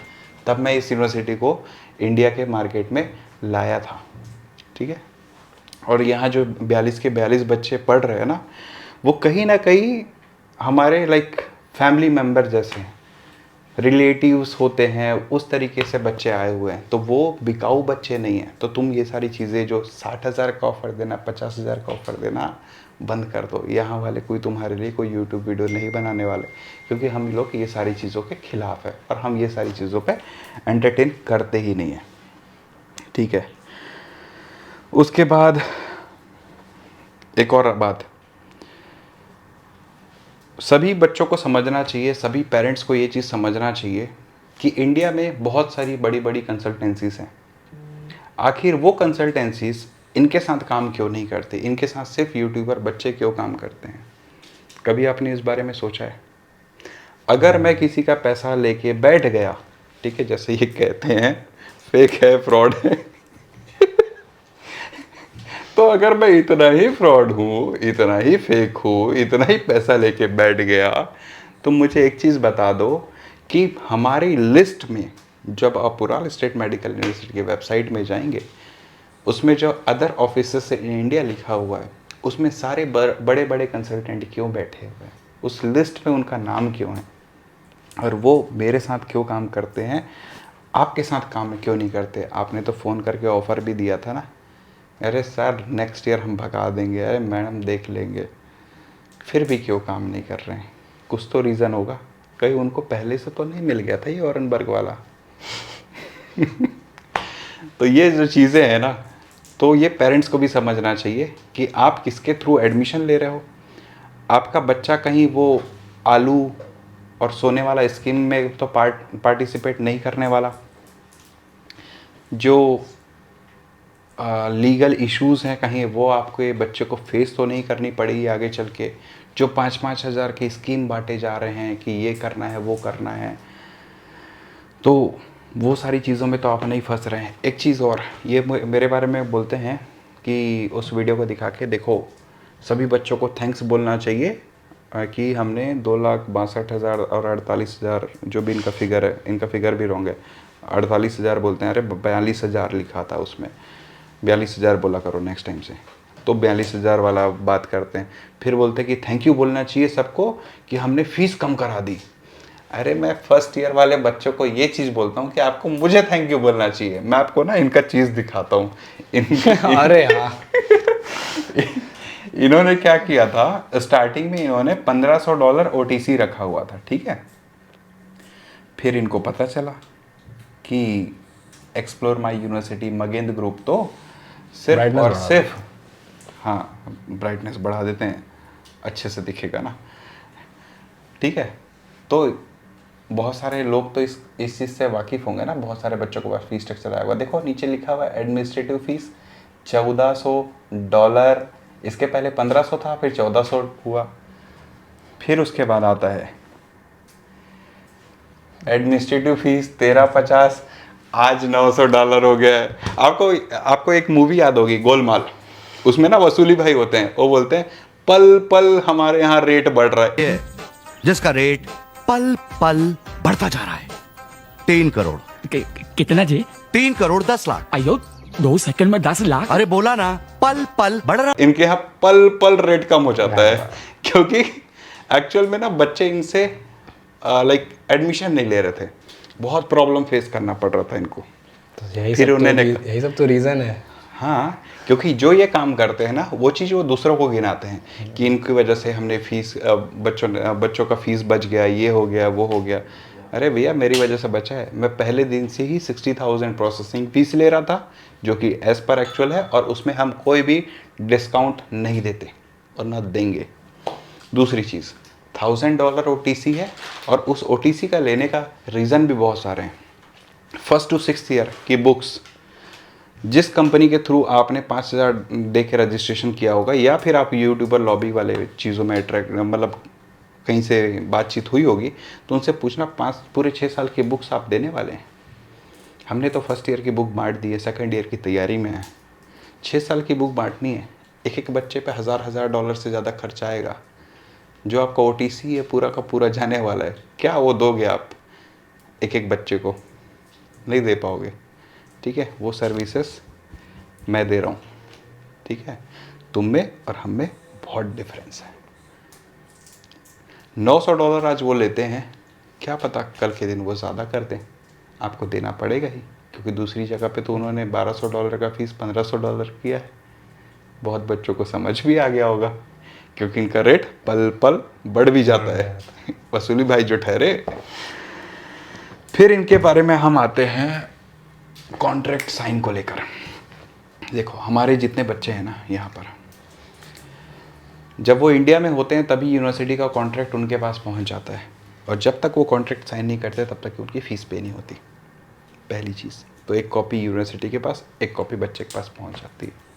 S2: तब मैं इस यूनिवर्सिटी को इंडिया के मार्केट में लाया था, ठीक है। और यहाँ जो 42 के 42 बच्चे पढ़ रहे हैं ना, वो कहीं ना कहीं हमारे लाइक फैमिली मेम्बर जैसे रिलेटिव्स होते हैं, उस तरीके से बच्चे आए हुए हैं। तो वो बिकाऊ बच्चे नहीं हैं। तो तुम ये सारी चीज़ें जो 60,000 का ऑफ़र देना, 50,000 का ऑफ़र देना बंद कर दो। यहाँ वाले कोई तुम्हारे लिए कोई यूट्यूब वीडियो नहीं बनाने वाले, क्योंकि हम लोग ये सारी चीज़ों के खिलाफ है और हम ये सारी चीज़ों पे एंटरटेन करते ही नहीं हैं, ठीक है। उसके बाद एक और बात, सभी बच्चों को समझना चाहिए, सभी पेरेंट्स को ये चीज़ समझना चाहिए कि इंडिया में बहुत सारी बड़ी बड़ी कंसल्टेंसीज़ हैं। आखिर वो कंसल्टेंसीज़ इनके साथ काम क्यों नहीं करते, इनके साथ सिर्फ यूट्यूबर बच्चे क्यों काम करते हैं? कभी आपने इस बारे में सोचा है? अगर मैं किसी का पैसा लेके बैठ गया, ठीक है, जैसे ये कहते हैं फेक है, फ्रॉड है तो अगर मैं इतना ही फ्रॉड हूँ, इतना ही फेक हूँ, इतना ही पैसा लेके बैठ गया, तो मुझे एक चीज़ बता दो कि हमारी लिस्ट में जब आप उराल स्टेट मेडिकल यूनिवर्सिटी की वेबसाइट में जाएंगे, उसमें जो अदर ऑफिसर्स इन इंडिया लिखा हुआ है, उसमें सारे बड़े बड़े कंसल्टेंट क्यों बैठे हुए हैं, उस लिस्ट में उनका नाम क्यों है, और वो मेरे साथ क्यों काम करते हैं, आपके साथ काम क्यों नहीं करते? आपने तो फ़ोन करके ऑफ़र भी दिया था ना, अरे सर नेक्स्ट ईयर हम भगा देंगे, अरे मैडम देख लेंगे, फिर भी क्यों काम नहीं कर रहे हैं? कुछ तो रीज़न होगा, कहीं उनको पहले से तो नहीं मिल गया था ये ऑरेनबर्ग वाला तो ये जो चीज़ें हैं ना, तो ये पेरेंट्स को भी समझना चाहिए कि आप किसके थ्रू एडमिशन ले रहे हो। आपका बच्चा कहीं वो आलू और सोने वाला स्कीम में तो पार्टिसिपेट नहीं करने वाला। जो लीगल इश्यूज़ हैं कहीं वो आपको ये बच्चे को फेस तो नहीं करनी पड़ेगी आगे चल के। जो 5-5 हज़ार की स्कीम बांटे जा रहे हैं कि ये करना है वो करना है, तो वो सारी चीज़ों में तो आप नहीं फंस रहे हैं। एक चीज़ और, ये मेरे बारे में बोलते हैं कि उस वीडियो को दिखा के देखो, सभी बच्चों को थैंक्स बोलना चाहिए कि हमने 2,62,000 और 48,000 जो भी इनका फिगर है, इनका फिगर भी रॉन्ग है, 48,000 बोलते हैं, अरे 42,000 लिखा था उसमें, 42,000 बोला करो नेक्स्ट टाइम से। तो 42,000 वाला बात करते हैं, फिर बोलते हैं कि थैंक यू बोलना चाहिए सबको कि हमने फ़ीस कम करा दी। अरे मैं फर्स्ट ईयर वाले बच्चों को ये चीज़ बोलता हूँ कि आपको मुझे थैंक यू बोलना चाहिए। मैं आपको ना इनका चीज़ दिखाता हूँ
S1: अरे हाँ
S2: इन्होंने क्या किया था, स्टार्टिंग में इन्होंने $1,500 OTC रखा हुआ था, ठीक है। फिर इनको पता चला कि एक्सप्लोर माई यूनिवर्सिटी मगेंद्र ग्रुप तो सिर्फ और सिर्फ, हाँ ब्राइटनेस बढ़ा देते हैं, अच्छे से दिखेगा ना, ठीक है। तो बहुत सारे लोग तो इस चीज़ से वाकिफ़ होंगे ना, बहुत सारे बच्चों को पास फीस स्ट्रक्चर आया हुआ। देखो नीचे लिखा हुआ है एडमिनिस्ट्रेटिव फ़ीस $1,400, इसके पहले 1,500 था, फिर 1,400 हुआ। फिर उसके बाद आता है एडमिनिस्ट्रेटिव फीस 1350, आज $900 हो गया है। आपको एक मूवी याद होगी गोलमाल, उसमें ना वसूली भाई होते हैं, वो बोलते हैं पल पल हमारे यहाँ रेट बढ़ रहा है,
S4: जिसका रेट पल पल बढ़ता जा रहा है। 3 करोड़।
S5: कितना जी?
S4: 3 करोड़ 10 लाख।
S5: अयो 2 सेकंड में 10 लाख?
S4: अरे बोला ना, पल पल बढ़ रहा।
S2: इनके यहाँ पल पल रेट कम हो जाता है, क्योंकि एक्चुअल में ना बच्चे इनसे लाइक एडमिशन नहीं ले रहे थे, बहुत प्रॉब्लम फेस करना पड़ रहा था इनको।
S1: तो यही
S2: फिर
S1: यही सब तो रीज़न है।
S2: हाँ, क्योंकि जो ये काम करते हैं ना वो चीज़ वो दूसरों को गिनाते हैं कि इनकी वजह से हमने फीस बच्चों का फीस बच गया, ये हो गया वो हो गया। अरे भैया मेरी वजह से बचा है, मैं पहले दिन से ही 60,000 प्रोसेसिंग फीस ले रहा था जो कि एज़ पर एक्चुअल है, और उसमें हम कोई भी डिस्काउंट नहीं देते और ना देंगे। दूसरी चीज़ $1000 OTC है, और उस OTC का लेने का रीज़न भी बहुत सारे हैं। 1st to 6th ईयर की बुक्स जिस कंपनी के थ्रू आपने 5000 दे के रजिस्ट्रेशन किया होगा, या फिर आप यूट्यूबर लॉबी वाले चीज़ों में अट्रैक्ट मतलब कहीं से बातचीत हुई होगी, तो उनसे पूछना पूरे 6 साल की बुक्स आप देने वाले हैं। हमने तो 1st ईयर की बुक बांट दी है, 2nd ईयर की तैयारी में है, 6 साल की बुक बांटनी है। एक बच्चे पे $1000 से ज़्यादा खर्चा आएगा। जो आपका OTC है पूरा का पूरा जाने वाला है, क्या वो दोगे आप एक बच्चे को? नहीं दे पाओगे, ठीक है। वो सर्विसेज मैं दे रहा हूँ, ठीक है। तुम में और हम में बहुत डिफरेंस है। $900 आज वो लेते हैं, क्या पता कल के दिन वो ज़्यादा कर दें, आपको देना पड़ेगा ही, क्योंकि दूसरी जगह पे तो उन्होंने $1200 का फीस $1500 किया है। बहुत बच्चों को समझ भी आ गया होगा, क्योंकि इनका रेट पल पल बढ़ भी जाता है। वसूली भाई जो ठहरे। फिर इनके बारे में हम आते हैं कॉन्ट्रैक्ट साइन को लेकर। देखो हमारे जितने बच्चे हैं ना यहाँ पर, जब वो इंडिया में होते हैं तभी यूनिवर्सिटी का कॉन्ट्रैक्ट उनके पास पहुँच जाता है, और जब तक वो कॉन्ट्रैक्ट साइन नहीं करते तब तक उनकी फ़ीस पे नहीं होती। पहली चीज़ तो एक कॉपी यूनिवर्सिटी के पास, एक कॉपी बच्चे के पास पहुँच जाती है।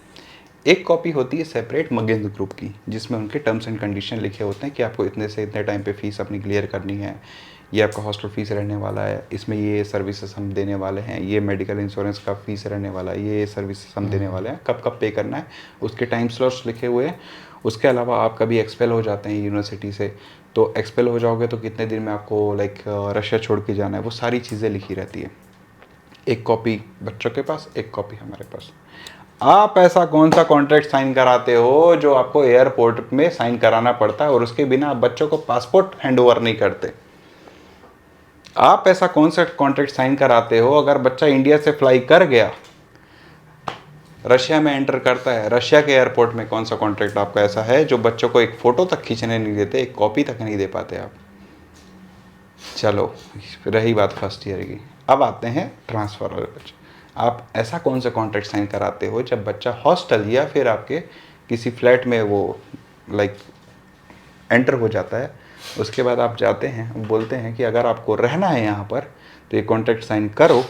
S2: एक कॉपी होती है सेपरेट मगिंद ग्रुप की, जिसमें उनके टर्म्स एंड कंडीशन लिखे होते हैं कि आपको इतने से इतने टाइम पे फीस अपनी क्लियर करनी है, ये आपका हॉस्टल फीस रहने वाला है, इसमें ये सर्विसेज हम देने वाले हैं, ये मेडिकल इंश्योरेंस का फीस रहने वाला है, ये सर्विसेज हम देने वाले हैं, कब कब पे करना है, उसके टाइम स्लॉट्स लिखे हुए हैं। उसके अलावा आप कभी एक्सपेल हो जाते हैं यूनिवर्सिटी से, तो एक्सपेल हो जाओगे तो कितने दिन में आपको लाइक रशिया छोड़ के जाना है, वो सारी चीज़ें लिखी रहती है। एक कॉपी बच्चों के पास, एक कॉपी हमारे पास। आप ऐसा कौन सा कॉन्ट्रैक्ट साइन कराते हो जो आपको एयरपोर्ट में साइन कराना पड़ता है और उसके बिना आप बच्चों को पासपोर्ट हैंड ओवर नहीं करते? आप ऐसा कौन सा कॉन्ट्रैक्ट साइन कराते हो अगर बच्चा इंडिया से फ्लाई कर गया, रशिया में एंटर करता है, रशिया के एयरपोर्ट में कौन सा कॉन्ट्रैक्ट आपका ऐसा है जो बच्चों को एक फ़ोटो तक खींचने नहीं देते, एक कॉपी तक नहीं दे पाते आप? चलो रही बात 1st ईयर की, अब आते हैं ट्रांसफ़र वाले बच्चे। आप ऐसा कौन सा कॉन्ट्रैक्ट साइन कराते हो जब बच्चा हॉस्टल या फिर आपके किसी फ्लैट में वो लाइक एंटर हो जाता है, उसके बाद आप जाते हैं, बोलते हैं कि अगर आपको रहना है यहाँ पर तो ये कॉन्ट्रैक्ट साइन करो,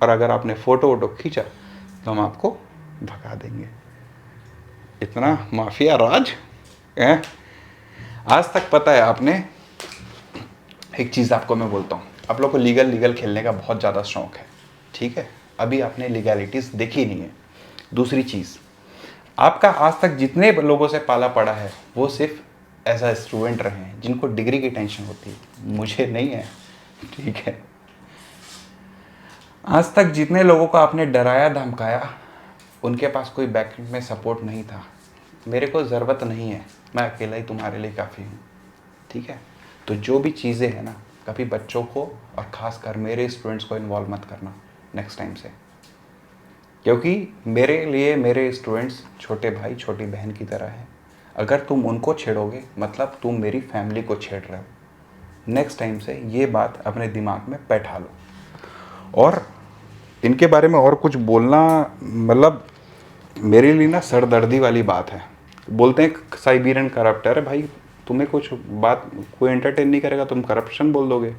S2: और अगर आपने फ़ोटो वोटो खींचा तो हम आपको भगा देंगे। इतना माफिया राज है। आज तक पता है आपने, एक चीज़ आपको मैं बोलता हूँ, आप लोग को लीगल खेलने का बहुत ज़्यादा शौक़ है, ठीक है। अभी आपने लीगैलिटीज़ देखी नहीं है। दूसरी चीज़, आपका आज तक जितने लोगों से पाला पड़ा है वो सिर्फ एज अ स्टूडेंट रहे हैं जिनको डिग्री की टेंशन होती है, मुझे नहीं है, ठीक है। आज तक जितने लोगों को आपने डराया धमकाया उनके पास कोई बैकएंड में सपोर्ट नहीं था। मेरे को ज़रूरत नहीं है, मैं अकेला ही तुम्हारे लिए काफ़ी हूँ, ठीक है। तो जो भी चीज़ें हैं ना, कभी बच्चों को और ख़ासकर मेरे स्टूडेंट्स को इन्वॉल्व मत करना नेक्स्ट टाइम से, क्योंकि मेरे लिए मेरे स्टूडेंट्स छोटे भाई छोटी बहन की तरह हैं। अगर तुम उनको छेड़ोगे मतलब तुम मेरी फैमिली को छेड़ रहे हो। नेक्स्ट टाइम से ये बात अपने दिमाग में बैठा लो। और इनके बारे में और कुछ बोलना मतलब मेरे लिए ना सरदर्दी वाली बात है। बोलते हैं साइबेरियन करप्टर है, भाई तुम्हें कुछ बात कोई एंटरटेन नहीं करेगा, तुम करप्शन बोल दोगे।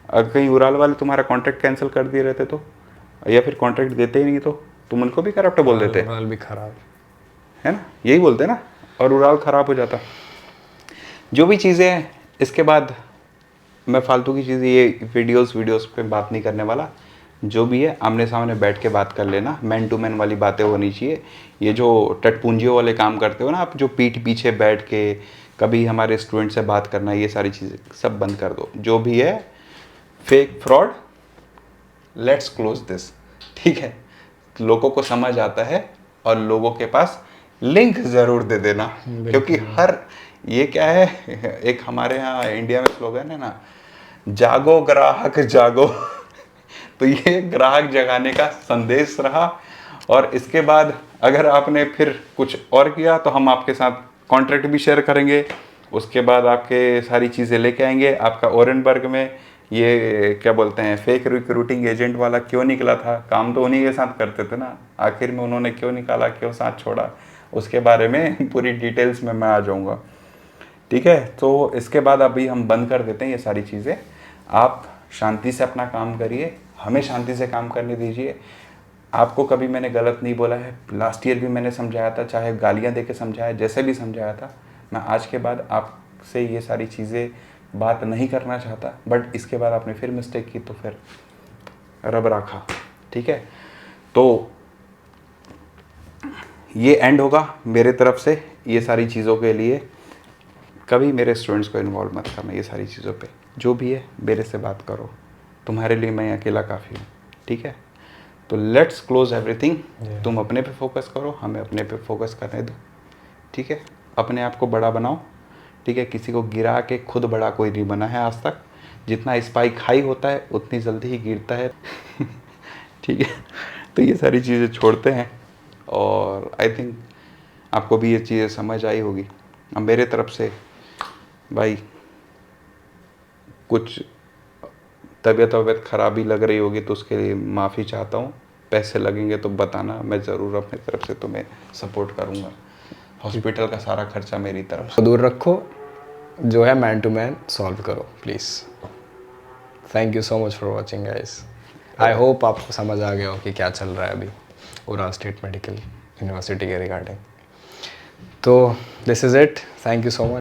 S2: अगर कहीं उड़ाल वाले तुम्हारा कॉन्ट्रैक्ट कैंसिल कर दिए रहते तो, या फिर कॉन्ट्रैक्ट देते ही नहीं तो तुम उनको भी करप्ट बोल देते।
S1: उड़ाल भी खराब
S2: है ना, यही बोलते ना, और उड़ाल खराब हो जाता। जो भी चीज़ें हैं, इसके बाद मैं फालतू की चीज़ें ये वीडियोस पे बात नहीं करने वाला। जो भी है आमने सामने बैठ के बात कर लेना, मैन टू मैन वाली बातें होनी चाहिए। ये जो टटपूंजियों वाले काम करते हो ना आप, जो पीठ पीछे बैठ के कभी हमारे स्टूडेंट से बात करना, ये सारी चीज़ें सब बंद कर दो। जो भी है fake fraud, let's close this, ठीक है। लोगों को समझ आता है और लोगों के पास लिंक ज़रूर दे देना, क्योंकि हर ये क्या है, एक हमारे यहाँ इंडिया में स्लोगन है ना, जागो ग्राहक जागो। तो ये ग्राहक जगाने का संदेश रहा। और इसके बाद अगर आपने फिर कुछ और किया तो हम आपके साथ कॉन्ट्रैक्ट भी शेयर करेंगे। उसके बाद आपके सारी चीज़ें लेके आएंगे। आपका ओरेनबर्ग में ये क्या बोलते हैं, फेक रिक्रूटिंग एजेंट वाला क्यों निकला था, काम तो उन्हीं के साथ करते थे ना, आखिर में उन्होंने क्यों निकाला, क्यों साथ छोड़ा, उसके बारे में पूरी डिटेल्स में मैं आ जाऊँगा, ठीक है। तो इसके बाद अभी हम बंद कर देते हैं ये सारी चीज़ें। आप शांति से अपना काम करिए, हमें शांति से काम करने दीजिए। आपको कभी मैंने गलत नहीं बोला है। लास्ट ईयर भी मैंने समझाया था, चाहे गालियाँ दे के समझाया, जैसे भी समझाया था। मैं आज के बाद आपसे ये सारी चीज़ें बात नहीं करना चाहता, बट इसके बाद आपने फिर मिस्टेक की तो फिर रब राखा, ठीक है। तो ये एंड होगा मेरे तरफ से ये सारी चीज़ों के लिए। कभी मेरे स्टूडेंट्स को इन्वॉल्व मत करना ये सारी चीज़ों पे। जो भी है मेरे से बात करो, तुम्हारे लिए मैं अकेला काफ़ी हूँ, ठीक है। तो लेट्स क्लोज एवरीथिंग। तुम अपने पे फोकस करो, हमें अपने पे फोकस करने दो, ठीक है। अपने आप को बड़ा बनाओ, ठीक है। किसी को गिरा के खुद बड़ा कोई नहीं बना है आज तक। जितना स्पाइक हाई होता है उतनी जल्दी ही गिरता है, ठीक है। तो ये सारी चीज़ें छोड़ते हैं और आई थिंक आपको भी ये चीज़ें समझ आई होगी। अब मेरे तरफ से भाई कुछ तबीयत खराबी लग रही होगी तो उसके लिए माफ़ी चाहता हूँ। पैसे लगेंगे तो बताना, मैं ज़रूर अपनी तरफ से तुम्हें सपोर्ट करूँगा। हॉस्पिटल का सारा खर्चा मेरी तरफ से।
S1: दूर रखो, जो है मैन टू मैन सॉल्व करो please. Thank you so much for watching guys. I hope आपको समझ आ गया हो कि क्या चल रहा है अभी उरान स्टेट मेडिकल यूनिवर्सिटी के रिगार्डिंग। तो this is it, thank you so much.